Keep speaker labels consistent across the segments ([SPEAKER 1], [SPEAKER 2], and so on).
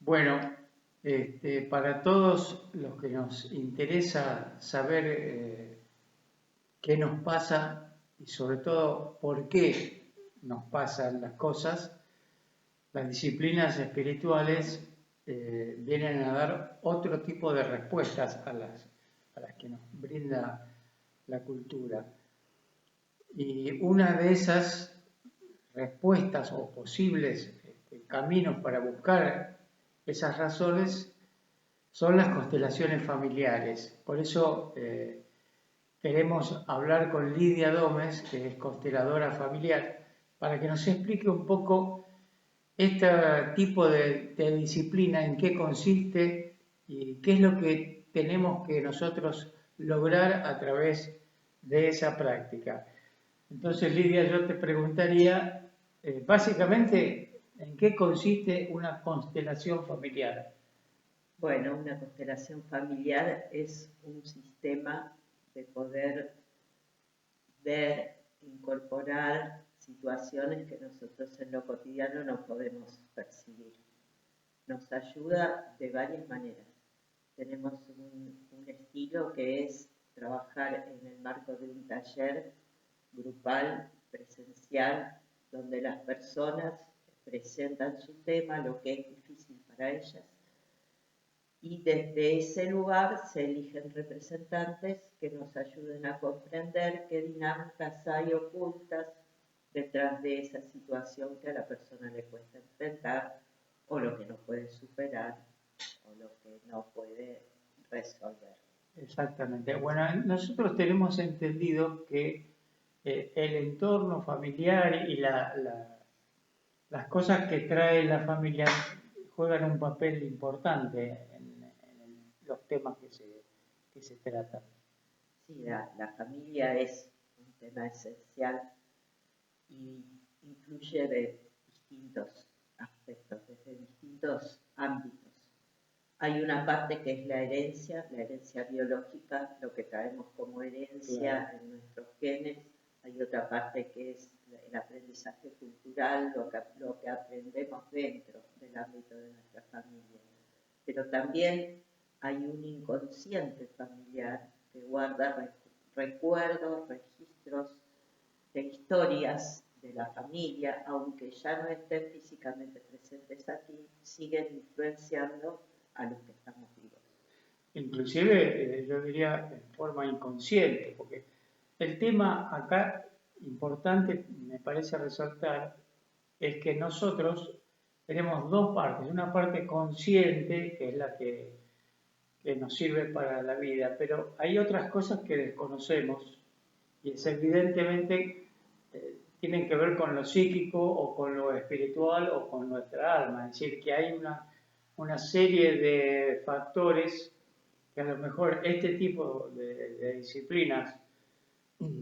[SPEAKER 1] Bueno, para todos los que nos interesa saber qué nos pasa y sobre todo por qué nos pasan las cosas, las disciplinas espirituales vienen a dar otro tipo de respuestas a las que nos brinda la cultura. Y una de esas respuestas o posibles caminos para buscar esas razones son las constelaciones familiares. Por eso queremos hablar con Lidia Dómez, que es consteladora familiar, para que nos explique un poco este tipo de disciplina, en qué consiste y qué es lo que tenemos que nosotros lograr a través de esa práctica. Entonces, Lidia, yo te preguntaría, básicamente, ¿en qué consiste una constelación familiar?
[SPEAKER 2] Bueno, una constelación familiar es un sistema de poder ver, incorporar situaciones que nosotros en lo cotidiano no podemos percibir. Nos ayuda de varias maneras. Tenemos un estilo que es trabajar en el marco de un taller grupal, presencial, donde las personas presentan su tema, lo que es difícil para ellas, y desde ese lugar se eligen representantes que nos ayuden a comprender qué dinámicas hay ocultas detrás de esa situación que a la persona le cuesta enfrentar, o lo que no puede superar, o lo que no puede resolver.
[SPEAKER 1] Exactamente. Bueno, nosotros tenemos entendido que el entorno familiar y las cosas que trae la familia juegan un papel importante en los temas que se tratan.
[SPEAKER 2] Sí, la familia es un tema esencial y influye de distintos aspectos, desde distintos ámbitos. Hay una parte que es la herencia biológica, lo que traemos como herencia
[SPEAKER 1] Claro.
[SPEAKER 2] en nuestros genes. Hay otra parte que es el aprendizaje cultural, lo que aprendemos dentro del ámbito de nuestra familia. Pero también hay un inconsciente familiar que guarda recuerdos, registros de historias de la familia, aunque ya no estén físicamente presentes aquí, siguen influenciando a los que estamos vivos.
[SPEAKER 1] Inclusive, yo diría en forma inconsciente, porque el tema acá importante, me parece resaltar, es que nosotros tenemos dos partes. Una parte consciente, que es la que nos sirve para la vida, pero hay otras cosas que desconocemos y es evidentemente tienen que ver con lo psíquico o con lo espiritual o con nuestra alma. Es decir, que hay una serie de factores que a lo mejor este tipo de disciplinas,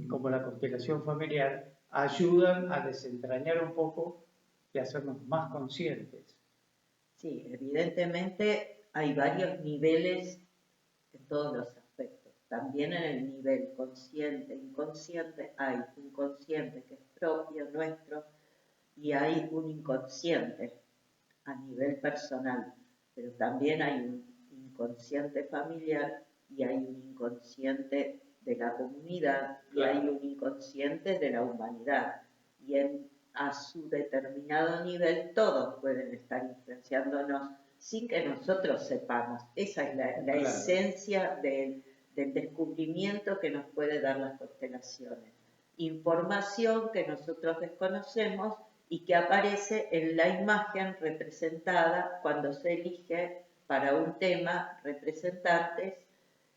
[SPEAKER 1] como la constelación familiar, ayudan a desentrañar un poco y hacernos más conscientes.
[SPEAKER 2] Sí, evidentemente hay varios niveles en todos los aspectos. También en el nivel consciente, inconsciente, hay un consciente que es propio nuestro y hay un inconsciente a nivel personal, pero también hay un inconsciente familiar y hay un inconsciente de la comunidad y
[SPEAKER 1] Claro.
[SPEAKER 2] hay un inconsciente de la humanidad. Y a su determinado nivel todos pueden estar influenciándonos sin que nosotros sepamos. Esa es la
[SPEAKER 1] Claro.
[SPEAKER 2] esencia del descubrimiento que nos puede dar las constelaciones. Información que nosotros desconocemos y que aparece en la imagen representada cuando se elige para un tema representantes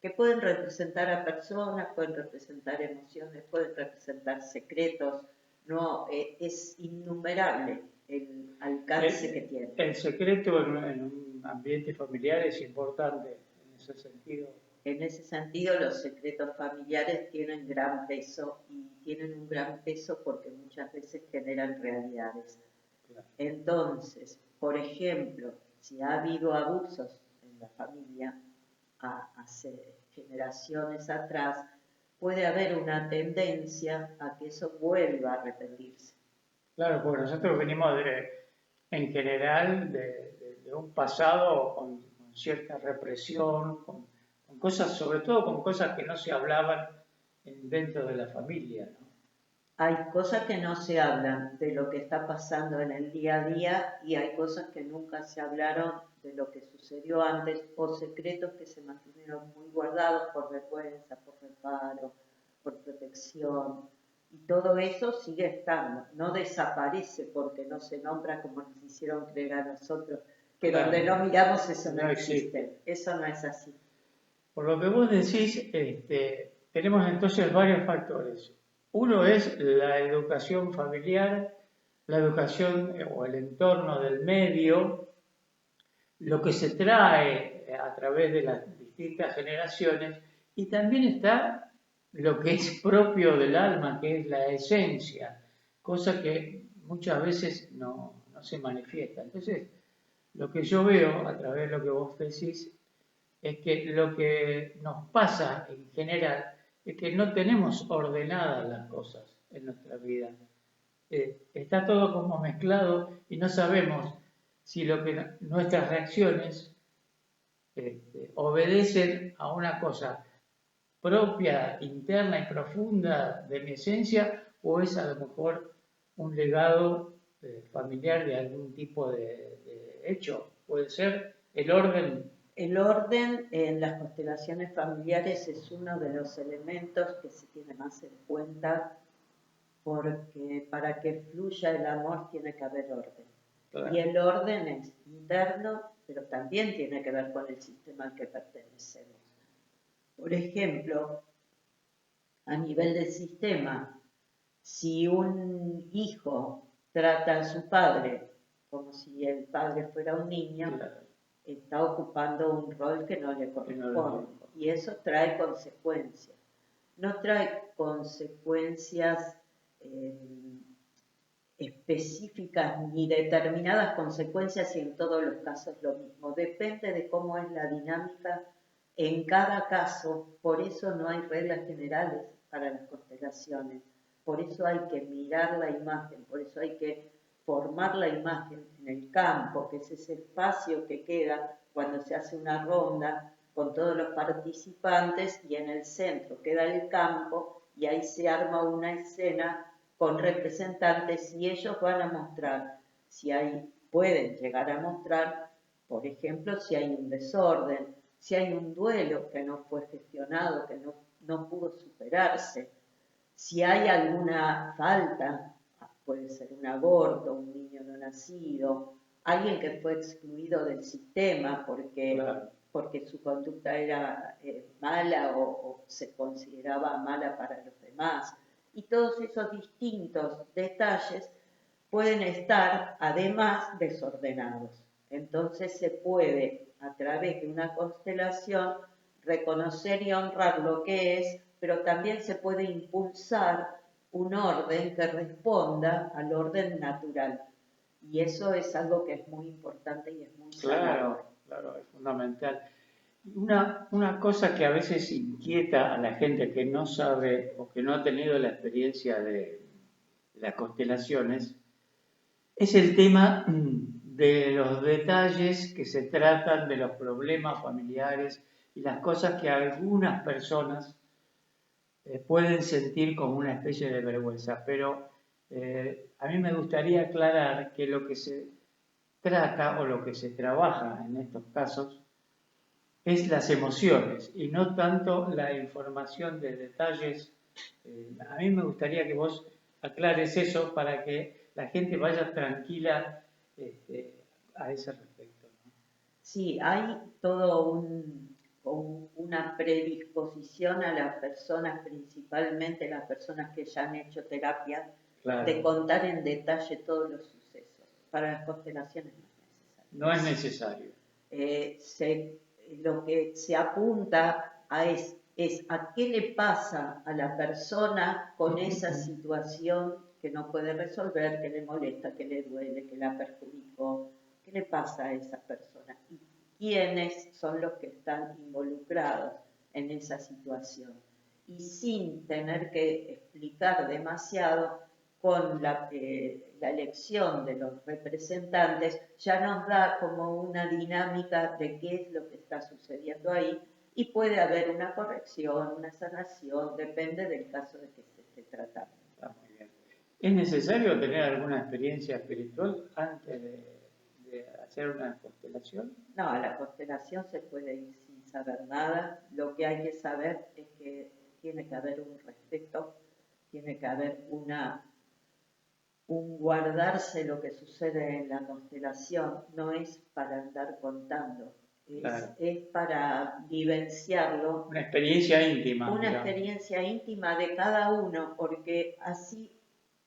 [SPEAKER 2] que pueden representar a personas, pueden representar emociones, pueden representar secretos. No, es innumerable el alcance que tiene.
[SPEAKER 1] El secreto en un ambiente familiar es importante en ese sentido.
[SPEAKER 2] En ese sentido, los secretos familiares tienen gran peso y tienen un gran peso porque muchas veces generan realidades.
[SPEAKER 1] Claro.
[SPEAKER 2] Entonces, por ejemplo, si ha habido abusos en la familia hace generaciones atrás, puede haber una tendencia a que eso vuelva a repetirse.
[SPEAKER 1] Claro, porque nosotros venimos en general de un pasado con cierta represión, con cosas, sobre todo con cosas que no se hablaban dentro de la familia, ¿no?
[SPEAKER 2] Hay cosas que no se hablan de lo que está pasando en el día a día y hay cosas que nunca se hablaron de lo que sucedió antes o secretos que se mantuvieron muy guardados por vergüenza, por reparo, por protección. Y todo eso sigue estando, no desaparece porque no se nombra como nos hicieron creer a nosotros, que
[SPEAKER 1] Claro,
[SPEAKER 2] donde no miramos eso no
[SPEAKER 1] no
[SPEAKER 2] existe.
[SPEAKER 1] existe.
[SPEAKER 2] Eso no es así.
[SPEAKER 1] Por lo que vos decís, tenemos entonces varios factores. Uno es la educación familiar, la educación o el entorno del medio, lo que se trae a través de las distintas generaciones, y también está lo que es propio del alma, que es la esencia, cosa que muchas veces no se manifiesta. Entonces, lo que yo veo a través de lo que vos decís es que lo que nos pasa en general es que no tenemos ordenadas las cosas en nuestra vida. Está todo como mezclado y no sabemos si lo que nuestras reacciones obedecen a una cosa propia, interna y profunda de mi esencia, o es a lo mejor un legado familiar de algún tipo de hecho. Puede ser el orden.
[SPEAKER 2] El orden en las constelaciones familiares es uno de los elementos que se tiene más en cuenta porque para que fluya el amor tiene que haber orden.
[SPEAKER 1] Claro.
[SPEAKER 2] Y el orden es interno, pero también tiene que ver con el sistema al que pertenecemos. Por ejemplo, a nivel del sistema, si un hijo trata a su padre como si el padre fuera un niño,
[SPEAKER 1] Claro.
[SPEAKER 2] está ocupando un rol que no le corresponde. Y eso trae consecuencias. No trae consecuencias específicas ni determinadas consecuencias y en todos los casos lo mismo. Depende de cómo es la dinámica en cada caso. Por eso no hay reglas generales para las constelaciones. Por eso hay que mirar la imagen, por eso hay que formar la imagen en el campo, que es ese espacio que queda cuando se hace una ronda con todos los participantes y en el centro queda el campo y ahí se arma una escena con representantes y ellos van a mostrar si hay, pueden llegar a mostrar, por ejemplo, si hay un desorden, si hay un duelo que no fue gestionado, que no pudo superarse, si hay alguna falta, puede ser un aborto, un niño no nacido, alguien que fue excluido del sistema porque su conducta era mala o se consideraba mala para los demás. Y todos esos distintos detalles pueden estar además desordenados. Entonces se puede, a través de una constelación, reconocer y honrar lo que es, pero también se puede impulsar un orden que responda al orden natural. Y eso es algo que es muy importante y es muy sanador.
[SPEAKER 1] Claro, es fundamental. Una cosa que a veces inquieta a la gente que no sabe o que no ha tenido la experiencia de las constelaciones es el tema de los detalles que se tratan de los problemas familiares y las cosas que algunas personas pueden sentir como una especie de vergüenza. Pero a mí me gustaría aclarar que lo que se trata o lo que se trabaja en estos casos es las emociones y no tanto la información de detalles. A mí me gustaría que vos aclares eso para que la gente vaya tranquila a ese respecto, ¿no?
[SPEAKER 2] Sí, hay todo una predisposición a las personas, principalmente las personas que ya han hecho terapia,
[SPEAKER 1] Claro.
[SPEAKER 2] de contar en detalle todos los sucesos. Para las constelaciones
[SPEAKER 1] no es necesario.
[SPEAKER 2] Lo que se apunta es a qué le pasa a la persona con esa situación que no puede resolver, que le molesta, que le duele, que la perjudicó. ¿Qué le pasa a esa persona? ¿Y quiénes son los que están involucrados en esa situación? Y sin tener que explicar demasiado, con la elección de los representantes, ya nos da como una dinámica de qué es lo que está sucediendo ahí y puede haber una corrección, una sanación, depende del caso de que se esté tratando.
[SPEAKER 1] Está muy bien. ¿Es necesario tener alguna experiencia espiritual antes de hacer una constelación?
[SPEAKER 2] No, a la constelación se puede ir sin saber nada. Lo que hay que saber es que tiene que haber un respeto, tiene que haber un guardarse lo que sucede en la constelación. No es para andar contando,
[SPEAKER 1] Claro.
[SPEAKER 2] es para vivenciarlo.
[SPEAKER 1] Una experiencia íntima.
[SPEAKER 2] Una
[SPEAKER 1] digamos.
[SPEAKER 2] experiencia íntima de cada uno, porque así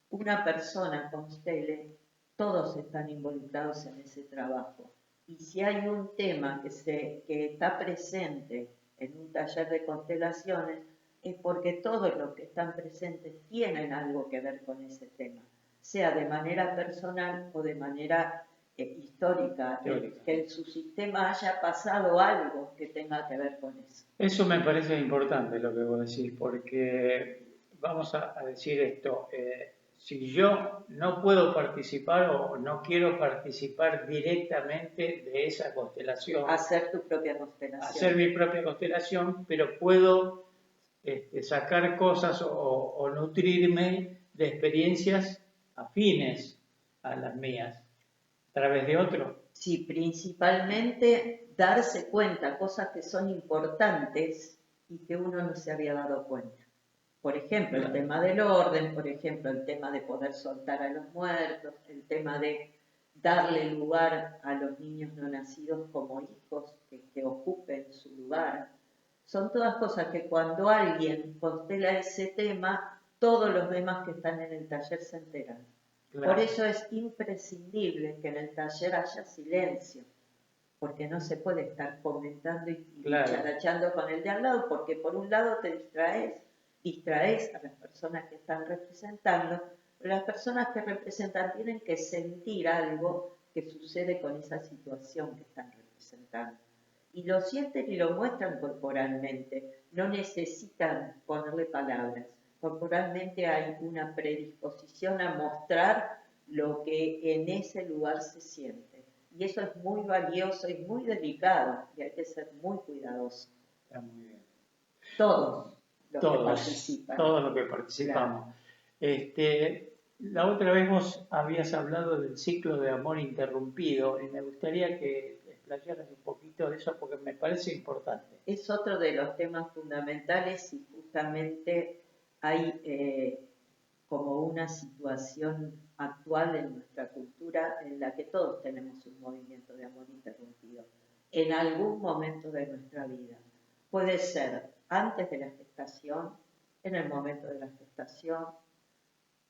[SPEAKER 2] una persona constele, todos están involucrados en ese trabajo. Y si hay un tema que está presente en un taller de constelaciones, es porque todos los que están presentes tienen algo que ver con ese tema, sea de manera personal o de manera histórica, que en su sistema haya pasado algo que tenga que ver con eso.
[SPEAKER 1] Eso me parece importante lo que vos decís, porque vamos a decir esto, si yo no puedo participar o no quiero participar directamente de esa constelación,
[SPEAKER 2] hacer tu propia constelación.
[SPEAKER 1] Hacer mi propia constelación, pero puedo sacar cosas o nutrirme de experiencias afines a las mías, a través de otro.
[SPEAKER 2] Sí, principalmente darse cuenta, cosas que son importantes y que uno no se había dado cuenta. Por ejemplo, el tema del orden, por ejemplo, el tema de poder soltar a los muertos, el tema de darle lugar a los niños no nacidos como hijos que ocupen su lugar. Son todas cosas que cuando alguien constela ese tema, todos los demás que están en el taller se enteran. Claro. Por eso es imprescindible que en el taller haya silencio, porque no se puede estar comentando y charachando con el de al lado, porque por un lado te distraes a las personas que están representando, pero las personas que representan tienen que sentir algo que sucede con esa situación que están representando. Y lo sienten y lo muestran corporalmente, no necesitan ponerle palabras. Corporalmente hay una predisposición a mostrar lo que en ese lugar se siente. Y eso es muy valioso y muy delicado, y hay que ser muy cuidadoso.
[SPEAKER 1] Está muy bien.
[SPEAKER 2] Todos los que participan.
[SPEAKER 1] Todos los que participamos. Claro. La otra vez vos habías hablado del ciclo de amor interrumpido y me gustaría que explayaras un poquito de eso porque me parece importante.
[SPEAKER 2] Es otro de los temas fundamentales y justamente hay como una situación actual en nuestra cultura en la que todos tenemos un movimiento de amor interrumpido en algún momento de nuestra vida. Puede ser antes de la gestación, en el momento de la gestación,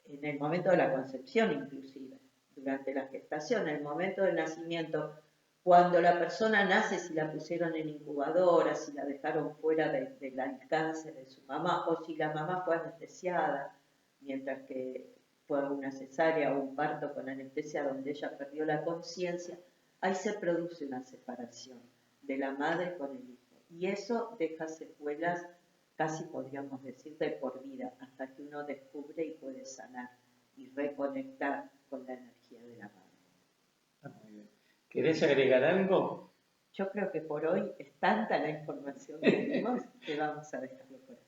[SPEAKER 2] en el momento de la concepción inclusive, durante la gestación, en el momento del nacimiento, cuando la persona nace, si la pusieron en incubadora, si la dejaron fuera del alcance de su mamá, o si la mamá fue anestesiada, mientras que fue una cesárea o un parto con anestesia donde ella perdió la conciencia, ahí se produce una separación de la madre con el hijo. Y eso deja secuelas, casi podríamos decir, de por vida, hasta que uno descubre y puede sanar y reconectar con la energía de la madre.
[SPEAKER 1] Muy bien. ¿Querés agregar algo?
[SPEAKER 2] Yo creo que por hoy es tanta la información que tenemos que vamos a dejarlo por acá.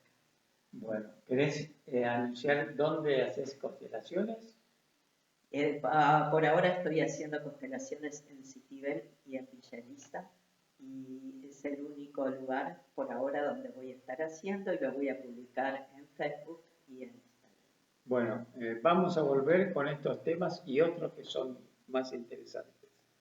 [SPEAKER 1] Bueno, ¿querés anunciar dónde haces constelaciones?
[SPEAKER 2] Por ahora estoy haciendo constelaciones en Citibel y en Villa Elisa, y es el único lugar por ahora donde voy a estar haciendo y lo voy a publicar en Facebook y en Instagram.
[SPEAKER 1] Bueno, vamos a volver con estos temas y otros que son más interesantes.